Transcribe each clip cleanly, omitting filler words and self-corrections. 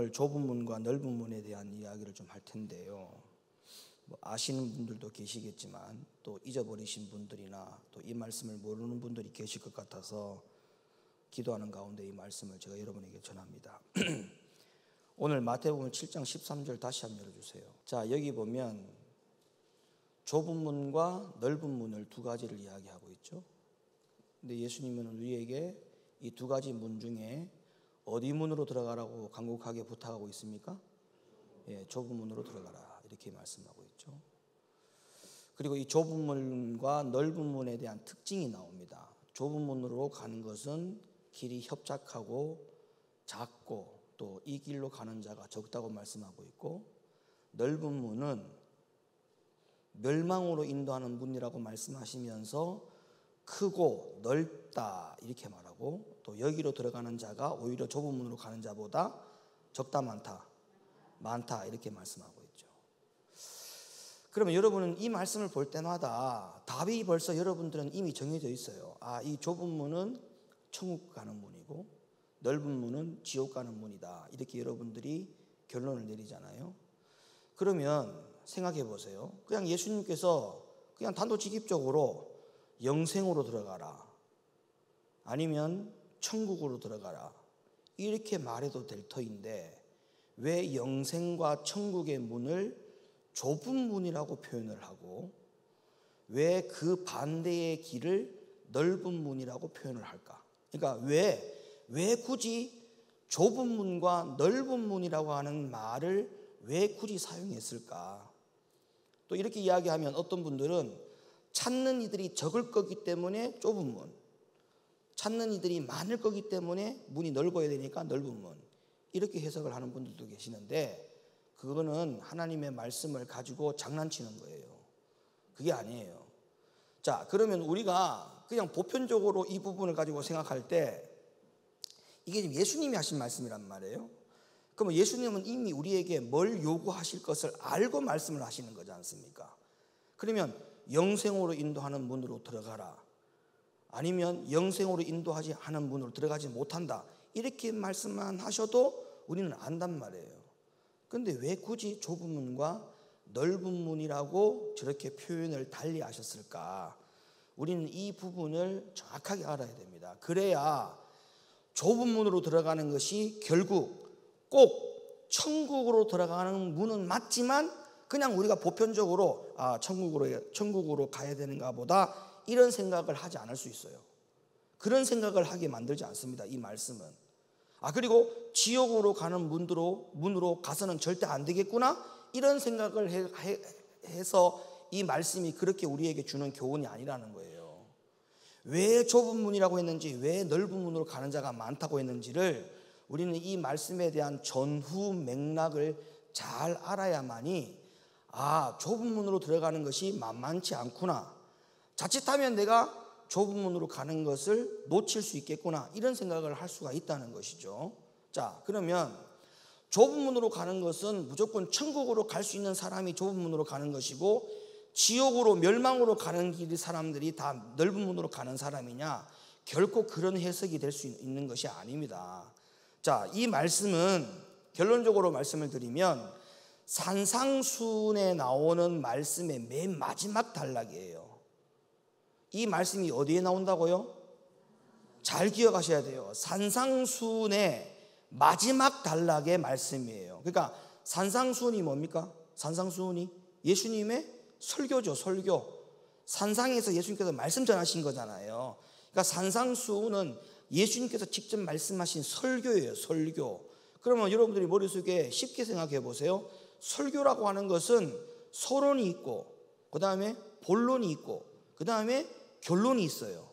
오늘 좁은 문과 넓은 문에 대한 이야기를 좀 할 텐데요. 아시는 분들도 계시겠지만 또 잊어버리신 분들이나 또 이 말씀을 모르는 분들이 계실 것 같아서 기도하는 가운데 이 말씀을 제가 여러분에게 전합니다. 오늘 마태복음 7장 13절 다시 한번 열어주세요. 자, 여기 보면 좁은 문과 넓은 문을 두 가지를 이야기하고 있죠. 근데 예수님은 우리에게 이 두 가지 문 중에 어디 문으로 들어가라고 간곡하게 부탁하고 있습니까? 예, 좁은 문으로 들어가라 이렇게 말씀하고 있죠. 그리고 이 좁은 문과 넓은 문에 대한 특징이 나옵니다. 좁은 문으로 가는 것은 길이 협착하고 작고 또 이 길로 가는 자가 적다고 말씀하고 있고, 넓은 문은 멸망으로 인도하는 문이라고 말씀하시면서 크고 넓다 이렇게 말하고, 또 여기로 들어가는 자가 오히려 좁은 문으로 가는 자보다 적다 많다 이렇게 말씀하고 있죠. 그러면 여러분은 이 말씀을 볼 때마다 답이 벌써 여러분들은 이미 정해져 있어요. 이 좁은 문은 천국 가는 문이고 넓은 문은 지옥 가는 문이다 이렇게 여러분들이 결론을 내리잖아요. 그러면 생각해 보세요. 그냥 예수님께서 그냥 단도직입적으로 영생으로 들어가라, 아니면 천국으로 들어가라 이렇게 말해도 될 터인데 왜 영생과 천국의 문을 좁은 문이라고 표현을 하고 왜 그 반대의 길을 넓은 문이라고 표현을 할까? 그러니까 왜 굳이 좁은 문과 넓은 문이라고 하는 말을 왜 굳이 사용했을까? 또 이렇게 이야기하면 어떤 분들은 찾는 이들이 적을 거기 때문에 좁은 문, 찾는 이들이 많을 거기 때문에 문이 넓어야 되니까 넓은 문 이렇게 해석을 하는 분들도 계시는데, 그거는 하나님의 말씀을 가지고 장난치는 거예요. 그게 아니에요. 자, 그러면 우리가 그냥 보편적으로 이 부분을 가지고 생각할 때 이게 지금 예수님이 하신 말씀이란 말이에요. 그러면 예수님은 이미 우리에게 뭘 요구하실 것을 알고 말씀을 하시는 거지 않습니까? 그러면 영생으로 인도하는 문으로 들어가라, 아니면 영생으로 인도하지 않은 문으로 들어가지 못한다 이렇게 말씀만 하셔도 우리는 안단 말이에요. 그런데 왜 굳이 좁은 문과 넓은 문이라고 저렇게 표현을 달리 하셨을까? 우리는 이 부분을 정확하게 알아야 됩니다. 그래야 좁은 문으로 들어가는 것이 결국 꼭 천국으로 들어가는 문은 맞지만 그냥 우리가 보편적으로 천국으로 가야 되는가 보다 이런 생각을 하지 않을 수 있어요. 그런 생각을 하게 만들지 않습니다, 이 말씀은. 그리고 지옥으로 가는 문으로 가서는 절대 안 되겠구나 이런 생각을 해서 이 말씀이 그렇게 우리에게 주는 교훈이 아니라는 거예요. 왜 좁은 문이라고 했는지, 왜 넓은 문으로 가는 자가 많다고 했는지를 우리는 이 말씀에 대한 전후 맥락을 잘 알아야만이 좁은 문으로 들어가는 것이 만만치 않구나, 자칫하면 내가 좁은 문으로 가는 것을 놓칠 수 있겠구나 이런 생각을 할 수가 있다는 것이죠. 자, 그러면 좁은 문으로 가는 것은 무조건 천국으로 갈 수 있는 사람이 좁은 문으로 가는 것이고 지옥으로 멸망으로 가는 길 사람들이 다 넓은 문으로 가는 사람이냐? 결코 그런 해석이 될 수 있는 것이 아닙니다. 자, 이 말씀은 결론적으로 말씀을 드리면 산상수훈에 나오는 말씀의 맨 마지막 단락이에요. 이 말씀이 어디에 나온다고요? 잘 기억하셔야 돼요. 산상수훈의 마지막 단락의 말씀이에요. 그러니까 산상수훈이 뭡니까? 산상수훈이 예수님의 설교죠. 설교. 산상에서 예수님께서 말씀 전하신 거잖아요. 그러니까 산상수훈은 예수님께서 직접 말씀하신 설교예요. 설교. 그러면 여러분들이 머릿속에 쉽게 생각해 보세요. 설교라고 하는 것은 서론이 있고 그 다음에 본론이 있고 그 다음에 결론이 있어요.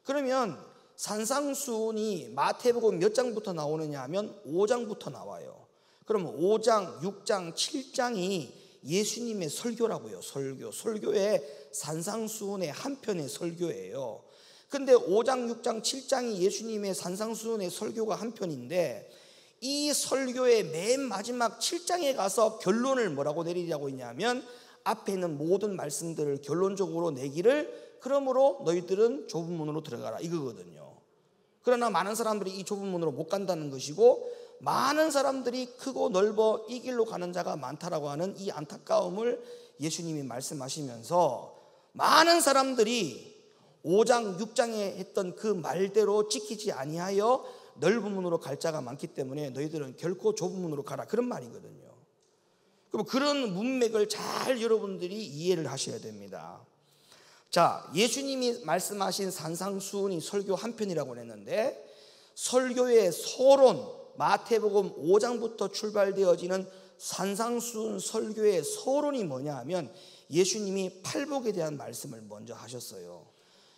그러면 산상수훈이 마태복음 몇 장부터 나오느냐 하면 5장부터 나와요. 그러면 5장, 6장, 7장이 예수님의 설교라고요. 설교의 산상수훈의 한 편의 설교예요. 근데 5장, 6장, 7장이 예수님의 산상수훈의 설교가 한 편인데 이 설교의 맨 마지막 7장에 가서 결론을 뭐라고 내리자고 했냐면 앞에 있는 모든 말씀들을 결론적으로 내기를 그러므로 너희들은 좁은 문으로 들어가라 이거거든요. 그러나 많은 사람들이 이 좁은 문으로 못 간다는 것이고 많은 사람들이 크고 넓어 이 길로 가는 자가 많다라고 하는 이 안타까움을 예수님이 말씀하시면서 많은 사람들이 5장 6장에 했던 그 말대로 지키지 아니하여 넓은 문으로 갈 자가 많기 때문에 너희들은 결코 좁은 문으로 가라, 그런 말이거든요. 그럼 그런 문맥을 잘 여러분들이 이해를 하셔야 됩니다. 자, 예수님이 말씀하신 산상수훈이 설교 한 편이라고 했는데, 설교의 서론, 마태복음 5장부터 출발되어지는 산상수훈 설교의 서론이 뭐냐 하면 예수님이 팔복에 대한 말씀을 먼저 하셨어요.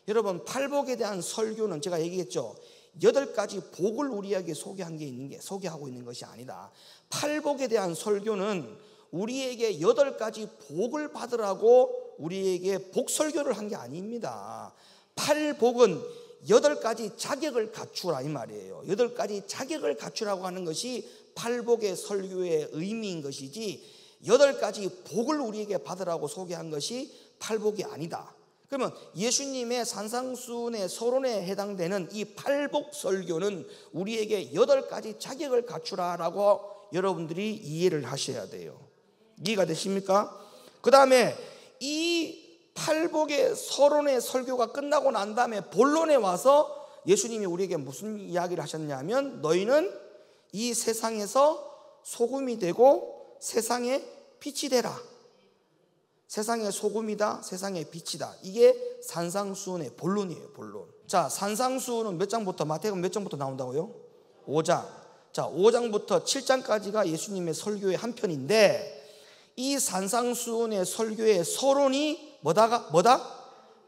여러분, 팔복에 대한 설교는 제가 얘기했죠. 8가지 복을 우리에게 소개하고 있는 것이 아니다. 팔복에 대한 설교는 우리에게 8가지 복을 받으라고 우리에게 복설교를 한 게 아닙니다. 팔복은 8가지 자격을 갖추라 이 말이에요. 8가지 자격을 갖추라고 하는 것이 팔복의 설교의 의미인 것이지 8가지 복을 우리에게 받으라고 소개한 것이 팔복이 아니다. 그러면 예수님의 산상수훈의 서론에 해당되는 이 팔복 설교는 우리에게 8가지 자격을 갖추라라고 여러분들이 이해를 하셔야 돼요. 이해가 되십니까? 그 다음에 이 팔복의 서론의 설교가 끝나고 난 다음에 본론에 와서 예수님이 우리에게 무슨 이야기를 하셨냐면, 너희는 이 세상에서 소금이 되고 세상의 빛이 되라. 세상의 소금이다, 세상의 빛이다. 이게 산상수훈의 본론이에요, 본론. 자, 산상수훈은 몇 장부터, 마태복음 몇 장부터 나온다고요? 5장. 자, 5장부터 7장까지가 예수님의 설교의 한 편인데, 이 산상수훈의 설교의 서론이 뭐다?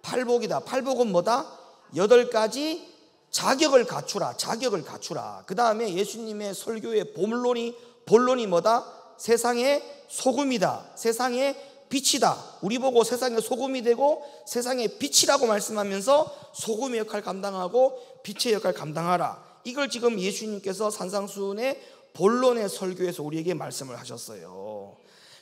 팔복이다. 팔복은 뭐다? 8가지 자격을 갖추라. 자격을 갖추라. 그 다음에 예수님의 설교의 본론이 뭐다? 세상의 소금이다. 세상의 빛이다. 우리 보고 세상의 소금이 되고 세상의 빛이라고 말씀하면서 소금의 역할을 감당하고 빛의 역할을 감당하라. 이걸 지금 예수님께서 산상수훈의 본론의 설교에서 우리에게 말씀을 하셨어요.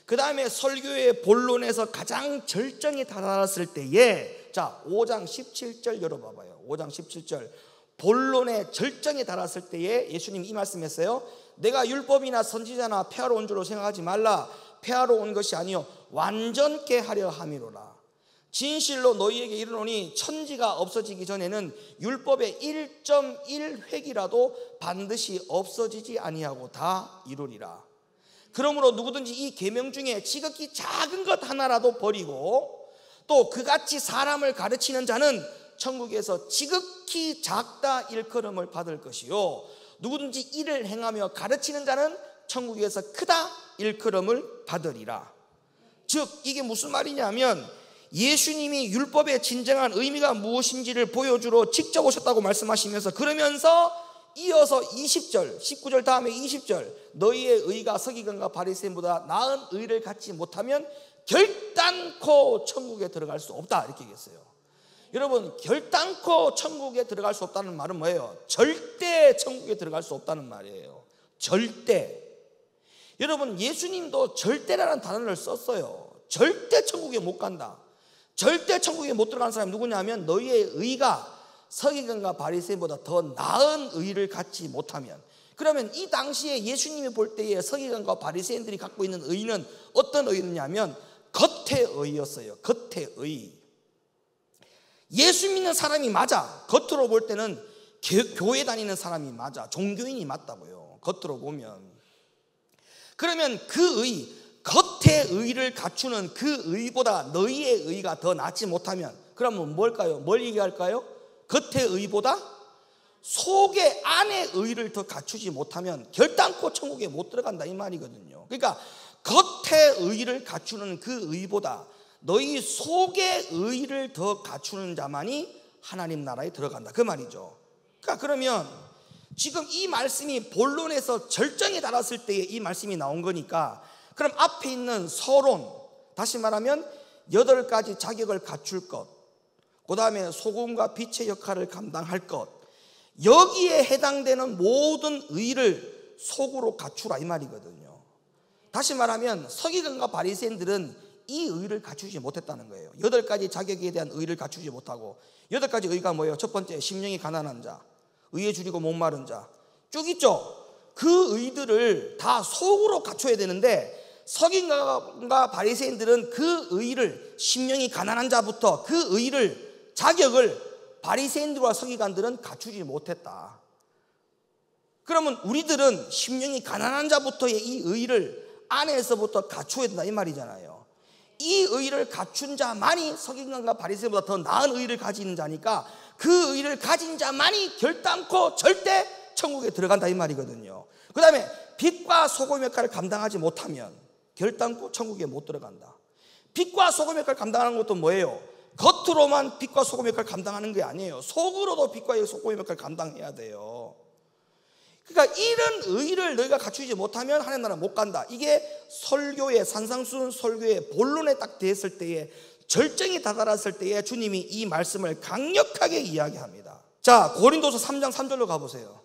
그 다음에 설교의 본론에서 가장 절정에 달았을 때에, 자, 5장 17절 열어봐봐요. 5장 17절 본론의 절정에 달았을 때에 예수님이 이 말씀했어요. 내가 율법이나 선지자나 폐하러 온 줄로 생각하지 말라. 폐하러 온 것이 아니요 완전케 하려 함이로라. 진실로 너희에게 이르노니 천지가 없어지기 전에는 율법의 1.1획이라도 반드시 없어지지 아니하고 다 이루리라. 그러므로 누구든지 이 계명 중에 지극히 작은 것 하나라도 버리고 또 그같이 사람을 가르치는 자는 천국에서 지극히 작다 일컬음을 받을 것이요 누구든지 이를 행하며 가르치는 자는 천국에서 크다 일컬음을 받으리라. 즉 이게 무슨 말이냐면 예수님이 율법의 진정한 의미가 무엇인지를 보여주러 직접 오셨다고 말씀하시면서, 그러면서 이어서 20절, 19절 다음에 20절, 너희의 의가 서기관과 바리새인보다 나은 의를 갖지 못하면 결단코 천국에 들어갈 수 없다, 이렇게 얘기했어요. 여러분, 결단코 천국에 들어갈 수 없다는 말은 뭐예요? 절대 천국에 들어갈 수 없다는 말이에요. 절대. 여러분, 예수님도 절대라는 단어를 썼어요. 절대 천국에 못 간다. 절대 천국에 못 들어가는 사람이 누구냐 하면 너희의 의가 서기관과 바리새인보다 더 나은 의를 갖지 못하면. 그러면 이 당시에 예수님이 볼 때에 서기관과 바리새인들이 갖고 있는 의는 어떤 의였냐면 겉의 의였어요. 겉의 의. 예수 믿는 사람이 맞아. 겉으로 볼 때는 교회 다니는 사람이 맞아. 종교인이 맞다고요. 겉으로 보면. 그러면 그 의, 겉의 의를 갖추는 그 의보다 너희의 의가 더 낫지 못하면, 그러면 뭘까요? 뭘 얘기할까요? 겉의 의보다 속의 안의 의를 더 갖추지 못하면 결단코 천국에 못 들어간다, 이 말이거든요. 그러니까 겉의 의를 갖추는 그 의보다 너희 속의 의를 더 갖추는 자만이 하나님 나라에 들어간다, 그 말이죠. 그러니까 그러면 지금 이 말씀이 본론에서 절정에 달았을 때에 이 말씀이 나온 거니까, 그럼 앞에 있는 서론, 다시 말하면 8가지 자격을 갖출 것, 그 다음에 소금과 빛의 역할을 감당할 것, 여기에 해당되는 모든 의를 속으로 갖추라, 이 말이거든요. 다시 말하면 서기관과 바리새인들은 이 의를 갖추지 못했다는 거예요. 8가지 자격에 대한 의를 갖추지 못하고, 8가지 의가 뭐예요? 첫 번째, 심령이 가난한 자, 의에 줄이고 목마른 자, 쭉 있죠. 그 의들을 다 속으로 갖춰야 되는데 서기관과 바리새인들은 그 의를, 심령이 가난한 자부터 그 의를, 자격을 바리새인들과 서기관들은 갖추지 못했다. 그러면 우리들은 심령이 가난한 자부터의 이 의를 안에서부터 갖춰야 된다 이 말이잖아요. 이 의를 갖춘 자만이 서기관과 바리새인보다 더 나은 의를 가지는 자니까 그 의를 가진 자만이 결단코 절대 천국에 들어간다 이 말이거든요. 그 다음에 빛과 소금 역할을 감당하지 못하면 결단코 천국에 못 들어간다. 빛과 소금 역할을 감당하는 것도 뭐예요? 겉으로만 빛과 소금 역할을 감당하는 게 아니에요. 속으로도 빛과 소금 역할을 감당해야 돼요. 그러니까 이런 의를 너희가 갖추지 못하면 하나님 나라 못 간다. 이게 설교의, 산상수훈 설교의 본론에 딱 됐을 때에, 절정이 다다랐을 때에 주님이 이 말씀을 강력하게 이야기합니다. 자, 고린도서 3장 3절로 가보세요.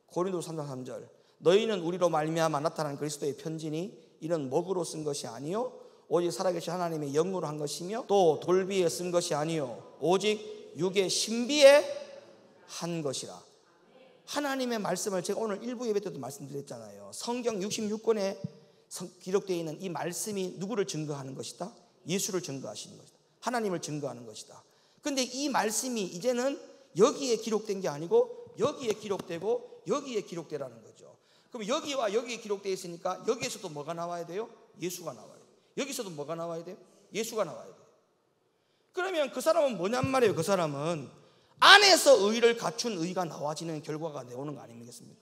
고린도서 3장 3절. 너희는 우리로 말미암아 나타난 그리스도의 편지니 이는 먹으로 쓴 것이 아니요 오직 살아계신 하나님의 영으로 한 것이며 또 돌비에 쓴 것이 아니요 오직 육의 신비에 한 것이라. 하나님의 말씀을 제가 오늘 일부 예배 때도 말씀드렸잖아요. 성경 66권에 기록되어 있는 이 말씀이 누구를 증거하는 것이다? 예수를 증거하시는 것이다. 하나님을 증거하는 것이다. 그런데 이 말씀이 이제는 여기에 기록된 게 아니고 여기에 기록되고 여기에 기록되라는 거죠. 그럼 여기와 여기에 기록되어 있으니까 여기에서도 뭐가 나와야 돼요? 예수가 나와야 돼요. 여기서도 뭐가 나와야 돼요? 예수가 나와야 돼요. 그러면 그 사람은 뭐냔 말이에요. 그 사람은 안에서 의를 갖춘 의가 나와지는 결과가 나오는 거 아니겠습니까?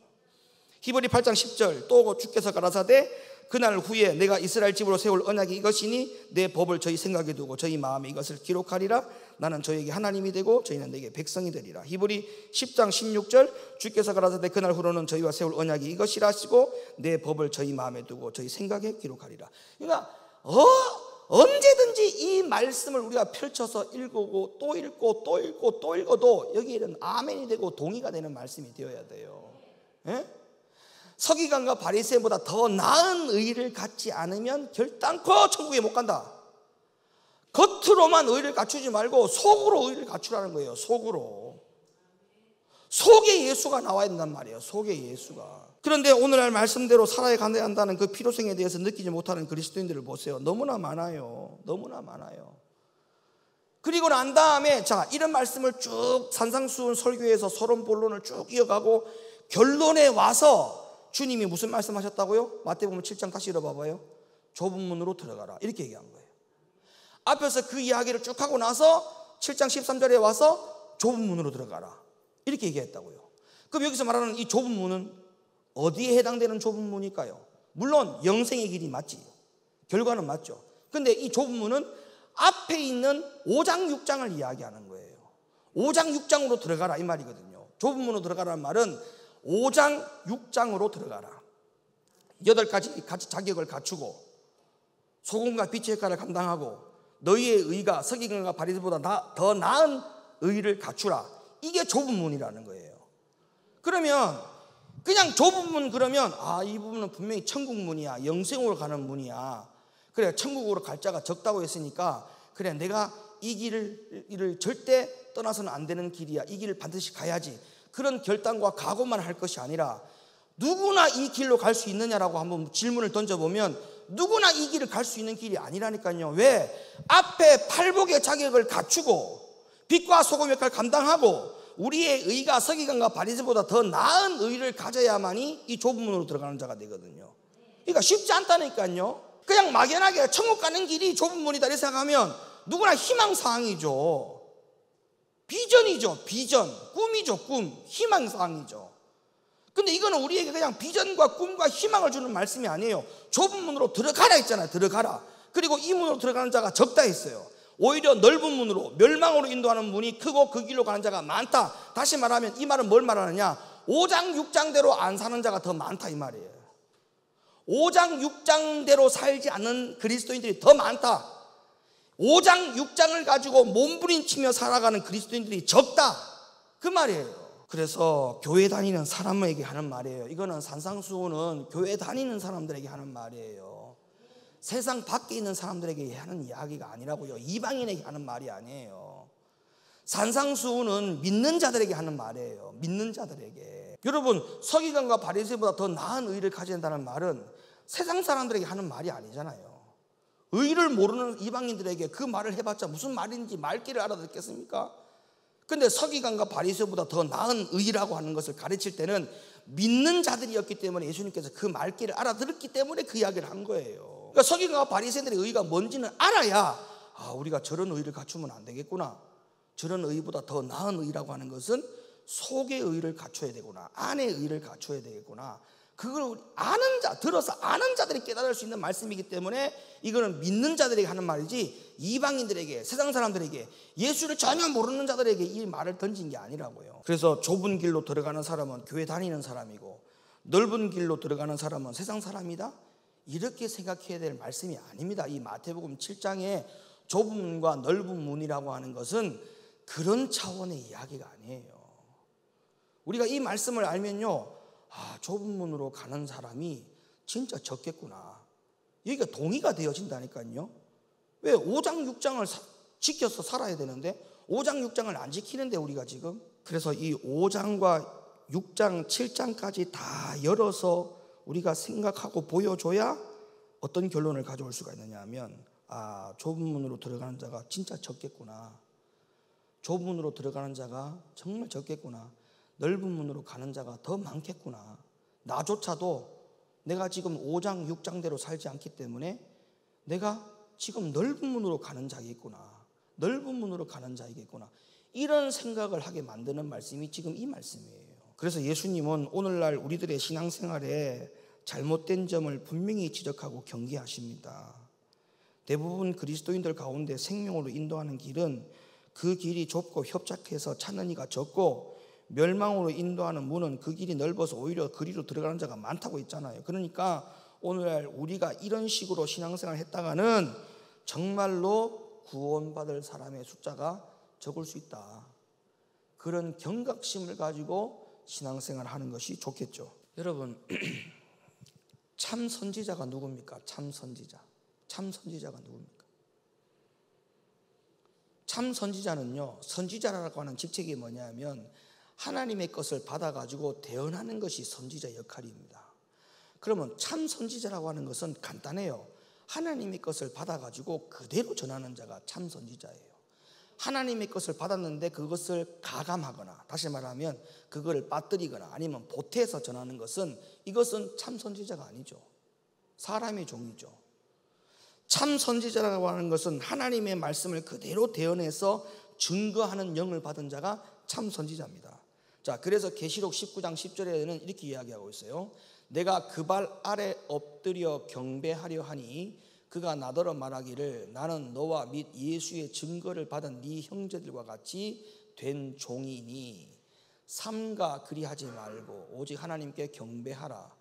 히브리 8장 10절 또 주께서 가라사대 그날 후에 내가 이스라엘 집으로 세울 언약이 이것이니 내 법을 저희 생각에 두고 저희 마음에 이것을 기록하리라. 나는 저에게 하나님이 되고 저희는 내게 백성이 되리라. 히브리 10장 16절 주께서 가라사대 그날 후로는 저희와 세울 언약이 이것이라 하시고 내 법을 저희 마음에 두고 저희 생각에 기록하리라. 그러니까 언제든지 이 말씀을 우리가 펼쳐서 읽고 또 읽고 또 읽고 또 읽어도 여기에는 아멘이 되고 동의가 되는 말씀이 되어야 돼요. 예? 서기관과 바리새인보다 더 나은 의를 갖지 않으면 결단코 천국에 못 간다. 겉으로만 의를 갖추지 말고 속으로 의를 갖추라는 거예요. 속으로. 속에 예수가 나와야 된단 말이에요. 속에 예수가. 그런데 오늘날 말씀대로 살아야 한다는 그 필요성에 대해서 느끼지 못하는 그리스도인들을 보세요. 너무나 많아요. 너무나 많아요. 그리고 난 다음에 자, 이런 말씀을 쭉 산상수훈 설교에서 서론 본론을 쭉 이어가고 결론에 와서 주님이 무슨 말씀하셨다고요? 마태복음 7장 다시 읽어봐봐요. 좁은 문으로 들어가라 이렇게 얘기한 거예요. 앞에서 그 이야기를 쭉 하고 나서 7장 13절에 와서 좁은 문으로 들어가라 이렇게 얘기했다고요. 그럼 여기서 말하는 이 좁은 문은 어디에 해당되는 좁은 문일까요? 물론 영생의 길이 맞지. 결과는 맞죠. 근데 이 좁은 문은 앞에 있는 5장 6장을 이야기하는 거예요. 5장 6장으로 들어가라 이 말이거든요. 좁은 문으로 들어가라는 말은 5장 6장으로 들어가라. 8가지 자격을 갖추고 소금과 빛의 역할을 감당하고 너희의 의가 서기관과 바리새인보다 더 나은 의를 갖추라. 이게 좁은 문이라는 거예요. 그러면 그냥 좁은 문 그러면 이 부분은 분명히 천국 문이야. 영생으로 가는 문이야. 그래 천국으로 갈 자가 적다고 했으니까 그래 내가 이 길을 절대 떠나서는 안 되는 길이야. 이 길을 반드시 가야지. 그런 결단과 각오만 할 것이 아니라 누구나 이 길로 갈 수 있느냐라고 한번 질문을 던져보면 누구나 이 길을 갈 수 있는 길이 아니라니까요. 왜? 앞에 팔복의 자격을 갖추고 빛과 소금 역할을 감당하고 우리의 의가 서기관과 바리새인보다 더 나은 의를 가져야만이 이 좁은 문으로 들어가는 자가 되거든요. 그러니까 쉽지 않다니까요. 그냥 막연하게 천국 가는 길이 좁은 문이다 이렇게 생각하면 누구나 희망사항이죠. 비전이죠. 비전. 꿈이죠. 꿈. 희망사항이죠. 근데 이거는 우리에게 그냥 비전과 꿈과 희망을 주는 말씀이 아니에요. 좁은 문으로 들어가라 했잖아요. 들어가라. 그리고 이 문으로 들어가는 자가 적다 했어요. 오히려 넓은 문으로 멸망으로 인도하는 문이 크고 그 길로 가는 자가 많다. 다시 말하면 이 말은 뭘 말하느냐? 5장 6장대로 안 사는 자가 더 많다 이 말이에요. 5장 6장대로 살지 않는 그리스도인들이 더 많다. 5장 6장을 가지고 몸부림치며 살아가는 그리스도인들이 적다 그 말이에요. 그래서 교회 다니는 사람에게 하는 말이에요. 이거는 산상수훈은 교회 다니는 사람들에게 하는 말이에요. 세상 밖에 있는 사람들에게 하는 이야기가 아니라고요. 이방인에게 하는 말이 아니에요. 산상수훈은 믿는 자들에게 하는 말이에요. 믿는 자들에게. 여러분, 서기관과 바리새인보다 더 나은 의를 가져야 된다는 말은 세상 사람들에게 하는 말이 아니잖아요. 의를 모르는 이방인들에게 그 말을 해봤자 무슨 말인지 말귀를 알아듣겠습니까? 근데 서기관과 바리새인보다 더 나은 의라고 하는 것을 가르칠 때는 믿는 자들이었기 때문에 예수님께서 그 말귀를 알아들었기 때문에 그 이야기를 한 거예요. 그러니까 서기관과 바리새인들의 의가 뭔지는 알아야 우리가 저런 의를 갖추면 안 되겠구나, 저런 의보다 더 나은 의라고 하는 것은 속의 의를 갖춰야 되구나, 안의 의를 갖춰야 되겠구나, 그걸 아는 자, 들어서 아는 자들이 깨달을 수 있는 말씀이기 때문에 이거는 믿는 자들에게 하는 말이지 이방인들에게, 세상 사람들에게, 예수를 전혀 모르는 자들에게 이 말을 던진 게 아니라고요. 그래서 좁은 길로 들어가는 사람은 교회 다니는 사람이고 넓은 길로 들어가는 사람은 세상 사람이다, 이렇게 생각해야 될 말씀이 아닙니다. 이 마태복음 7장에 좁은 문과 넓은 문이라고 하는 것은 그런 차원의 이야기가 아니에요. 우리가 이 말씀을 알면요, 좁은 문으로 가는 사람이 진짜 적겠구나, 여기가 동의가 되어진다니까요. 왜 5장 6장을 지켜서 살아야 되는데 5장 6장을 안 지키는데 우리가 지금. 그래서 이 5장과 6장 7장까지 다 열어서 우리가 생각하고 보여줘야 어떤 결론을 가져올 수가 있느냐 하면, 좁은 문으로 들어가는 자가 진짜 적겠구나, 좁은 문으로 들어가는 자가 정말 적겠구나, 넓은 문으로 가는 자가 더 많겠구나, 나조차도 내가 지금 5장 6장대로 살지 않기 때문에 내가 지금 넓은 문으로 가는 자이겠구나, 넓은 문으로 가는 자이겠구나, 이런 생각을 하게 만드는 말씀이 지금 이 말씀이에요. 그래서 예수님은 오늘날 우리들의 신앙생활에 잘못된 점을 분명히 지적하고 경계하십니다. 대부분 그리스도인들 가운데 생명으로 인도하는 길은 그 길이 좁고 협착해서 찾는 이가 적고, 멸망으로 인도하는 문은 그 길이 넓어서 오히려 그리로 들어가는 자가 많다고 했잖아요. 그러니까 오늘날 우리가 이런 식으로 신앙생활을 했다가는 정말로 구원받을 사람의 숫자가 적을 수 있다, 그런 경각심을 가지고 신앙생활을 하는 것이 좋겠죠. 여러분, 참 선지자가 누굽니까? 참 선지자가 누굽니까? 참 선지자는요, 선지자라고 하는 직책이 뭐냐면 하나님의 것을 받아가지고 대언하는 것이 선지자 역할입니다. 그러면 참 선지자라고 하는 것은 간단해요. 하나님의 것을 받아가지고 그대로 전하는 자가 참 선지자예요. 하나님의 것을 받았는데 그것을 가감하거나, 다시 말하면 그걸 빠뜨리거나 아니면 보태서 전하는 것은, 이것은 참 선지자가 아니죠. 사람의 종이죠. 참 선지자라고 하는 것은 하나님의 말씀을 그대로 대언해서 증거하는 영을 받은 자가 참 선지자입니다. 자, 그래서 계시록 19장 10절에는 이렇게 이야기하고 있어요. 내가 그 발 아래 엎드려 경배하려 하니 그가 나더러 말하기를, 나는 너와 및 예수의 증거를 받은 네 형제들과 같이 된 종이니 삼가 그리하지 말고 오직 하나님께 경배하라.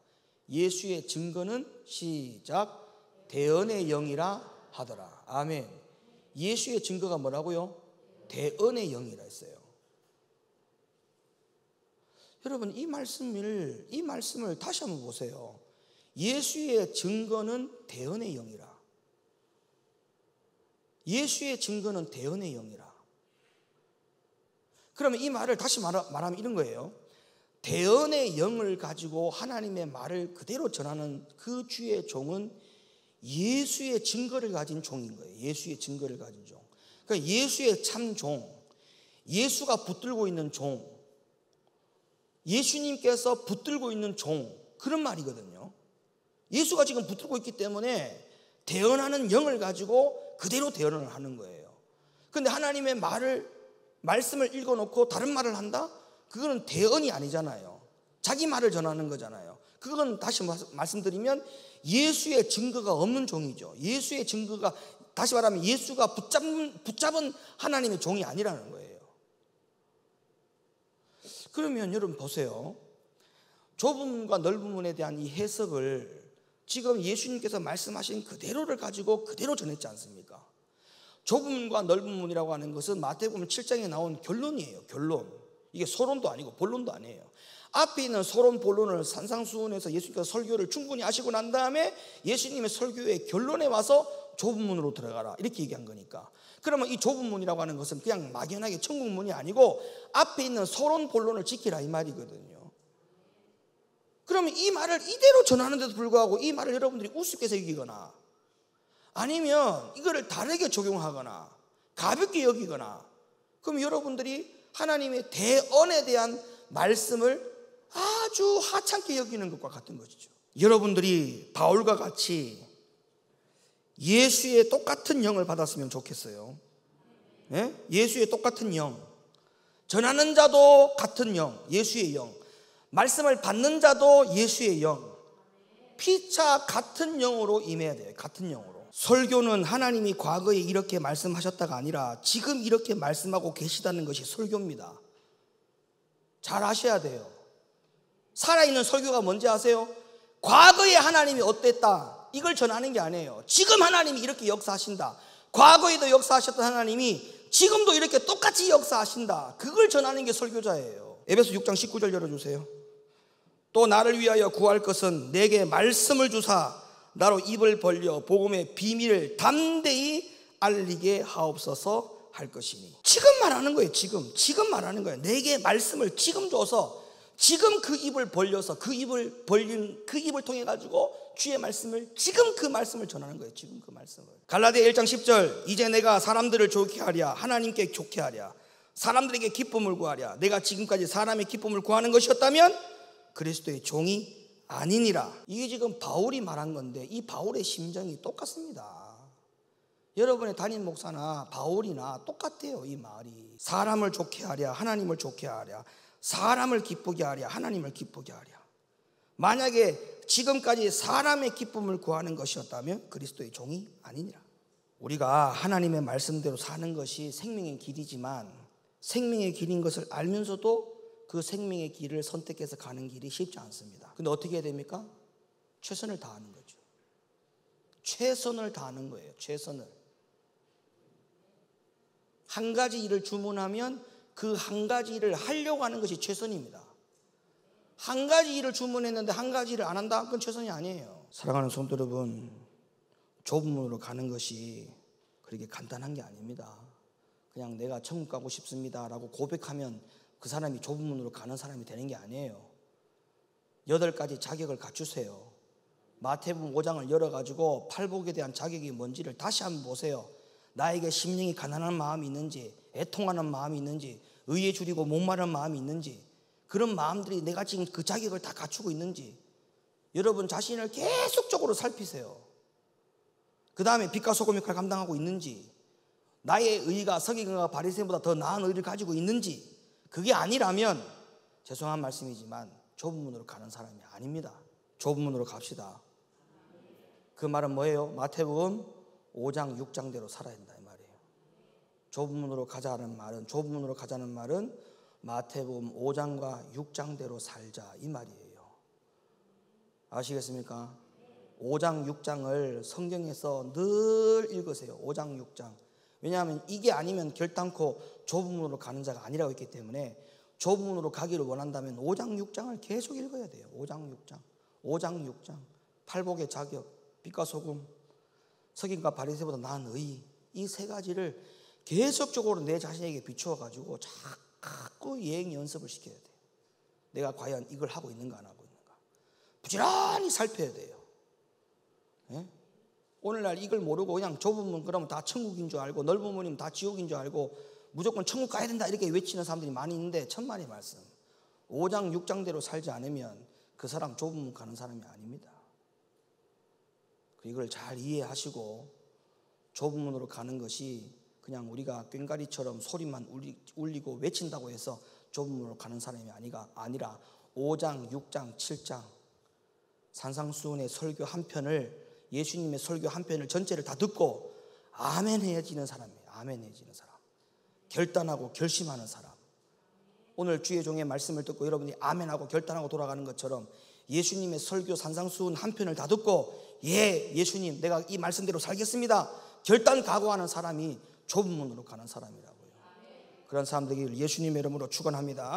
예수의 증거는 시작 대언의 영이라 하더라. 아멘. 예수의 증거가 뭐라고요? 대언의 영이라 했어요. 여러분, 이 말씀을 다시 한번 보세요. 예수의 증거는 대언의 영이라. 예수의 증거는 대언의 영이라. 그러면 이 말을 다시 말하면 이런 거예요. 대언의 영을 가지고 하나님의 말을 그대로 전하는 그 주의 종은 예수의 증거를 가진 종인 거예요. 예수의 증거를 가진 종. 그러니까 예수의 참 종, 예수가 붙들고 있는 종, 예수님께서 붙들고 있는 종, 그런 말이거든요. 예수가 지금 붙들고 있기 때문에 대언하는 영을 가지고 그대로 대언을 하는 거예요. 그런데 하나님의 말씀을 읽어놓고 다른 말을 한다? 그거는 대언이 아니잖아요. 자기 말을 전하는 거잖아요. 그건 다시 말씀드리면 예수의 증거가 없는 종이죠. 예수의 증거가, 다시 말하면 예수가 붙잡은 하나님의 종이 아니라는 거예요. 그러면 여러분 보세요. 좁은 문과 넓은 문에 대한 이 해석을 지금 예수님께서 말씀하신 그대로를 가지고 그대로 전했지 않습니까? 좁은 문과 넓은 문이라고 하는 것은 마태복음 7장에 나온 결론이에요. 결론. 이게 서론도 아니고 본론도 아니에요. 앞에 있는 서론 본론을 산상수훈에서 예수님께서 설교를 충분히 하시고 난 다음에 예수님의 설교의 결론에 와서 좁은 문으로 들어가라 이렇게 얘기한 거니까, 그러면 이 좁은 문이라고 하는 것은 그냥 막연하게 천국문이 아니고 앞에 있는 서론 본론을 지키라 이 말이거든요. 그러면 이 말을 이대로 전하는데도 불구하고 이 말을 여러분들이 우습게 여기거나 아니면 이거를 다르게 적용하거나 가볍게 여기거나, 그럼 여러분들이 하나님의 대언에 대한 말씀을 아주 하찮게 여기는 것과 같은 것이죠. 여러분들이 바울과 같이 예수의 똑같은 영을 받았으면 좋겠어요. 예? 예수의 똑같은 영, 전하는 자도 같은 영, 예수의 영, 말씀을 받는 자도 예수의 영, 피차 같은 영으로 임해야 돼요. 같은 영으로. 설교는 하나님이 과거에 이렇게 말씀하셨다가 아니라 지금 이렇게 말씀하고 계시다는 것이 설교입니다. 잘 아셔야 돼요. 살아있는 설교가 뭔지 아세요? 과거에 하나님이 어땠다, 이걸 전하는 게 아니에요. 지금 하나님이 이렇게 역사하신다, 과거에도 역사하셨던 하나님이 지금도 이렇게 똑같이 역사하신다, 그걸 전하는 게 설교자예요. 에베소 6장 19절 열어주세요. 또 나를 위하여 구할 것은 내게 말씀을 주사 나로 입을 벌려 복음의 비밀을 담대히 알리게 하옵소서 할 것이니. 지금 말하는 거예요. 지금 말하는 거예요. 내게 말씀을 지금 줘서 지금 그 입을 벌려서 그 입을 벌린 그 입을 통해 가지고 주의 말씀을, 지금 그 말씀을 전하는 거예요. 지금 그 말씀을. 갈라디아 1장 10절, 이제 내가 사람들을 좋게 하랴 하나님께 좋게 하랴 사람들에게 기쁨을 구하랴 내가 지금까지 사람의 기쁨을 구하는 것이었다면 그리스도의 종이 아니니라. 이게 지금 바울이 말한 건데 이 바울의 심정이 똑같습니다. 여러분의 담임 목사나 바울이나 똑같아요. 이 말이 사람을 좋게 하랴 하나님을 좋게 하랴 사람을 기쁘게 하랴 하나님을 기쁘게 하랴. 만약에 지금까지 사람의 기쁨을 구하는 것이었다면 그리스도의 종이 아니니라. 우리가 하나님의 말씀대로 사는 것이 생명의 길이지만 생명의 길인 것을 알면서도 그 생명의 길을 선택해서 가는 길이 쉽지 않습니다. 근데 어떻게 해야 됩니까? 최선을 다하는 거죠. 최선을 다하는 거예요. 최선을. 한 가지 일을 주문하면 그 한 가지 일을 하려고 하는 것이 최선입니다. 한 가지 일을 주문했는데 한 가지 일을 안 한다? 그건 최선이 아니에요. 사랑하는 성도 여러분, 좁은 문으로 가는 것이 그렇게 간단한 게 아닙니다. 그냥 내가 천국 가고 싶습니다 라고 고백하면 그 사람이 좁은 문으로 가는 사람이 되는 게 아니에요. 8가지 자격을 갖추세요. 마태복음 5장을 열어가지고 팔복에 대한 자격이 뭔지를 다시 한번 보세요. 나에게 심령이 가난한 마음이 있는지, 애통하는 마음이 있는지, 의에 줄이고 목마른 마음이 있는지, 그런 마음들이 내가 지금 그 자격을 다 갖추고 있는지 여러분 자신을 계속적으로 살피세요. 그 다음에 빛과 소금 역할을 감당하고 있는지, 나의 의가 서기관과 바리새인보다 더 나은 의를 가지고 있는지, 그게 아니라면 죄송한 말씀이지만 좁은 문으로 가는 사람이 아닙니다. 좁은 문으로 갑시다. 그 말은 뭐예요? 마태복음 5장 6장대로 살아야 된다 이 말이에요. 좁은 문으로 가자는 말은, 좁은 문으로 가자는 말은 마태복음 5장과 6장대로 살자 이 말이에요. 아시겠습니까? 5장 6장을 성경에서 늘 읽으세요. 5장 6장. 왜냐하면 이게 아니면 결단코 좁은 문으로 가는 자가 아니라고 했기 때문에 좁은 문으로 가기를 원한다면 5장 6장을 계속 읽어야 돼요. 5장 6장 5장 6장 팔복의 자격, 빛과 소금, 서기관과 바리새인보다 나은 의, 이 세 가지를 계속적으로 내 자신에게 비추어 가지고 자꾸 예행 연습을 시켜야 돼요. 내가 과연 이걸 하고 있는가 안 하고 있는가 부지런히 살펴야 돼요. 예? 오늘날 이걸 모르고 그냥 좁은 문 그러면 다 천국인 줄 알고 넓은 문이면 다 지옥인 줄 알고 무조건 천국 가야 된다 이렇게 외치는 사람들이 많이 있는데 천만의 말씀, 5장 6장대로 살지 않으면 그 사람 좁은 문 가는 사람이 아닙니다. 이걸 잘 이해하시고 좁은 문으로 가는 것이 그냥 우리가 꽹과리처럼 소리만 울리고 외친다고 해서 좁은 문으로 가는 사람이 아니라 5장 6장 7장 산상수훈의 설교 한 편을, 예수님의 설교 한 편을 전체를 다 듣고 아멘해지는 사람이에요. 아멘해지는 사람, 결단하고 결심하는 사람. 오늘 주의 종의 말씀을 듣고 여러분이 아멘하고 결단하고 돌아가는 것처럼 예수님의 설교 산상수훈 한 편을 다 듣고 예 예수님 내가 이 말씀대로 살겠습니다 결단 각오하는 사람이 좁은 문으로 가는 사람이라고요. 그런 사람들에게 예수님의 이름으로 축원합니다.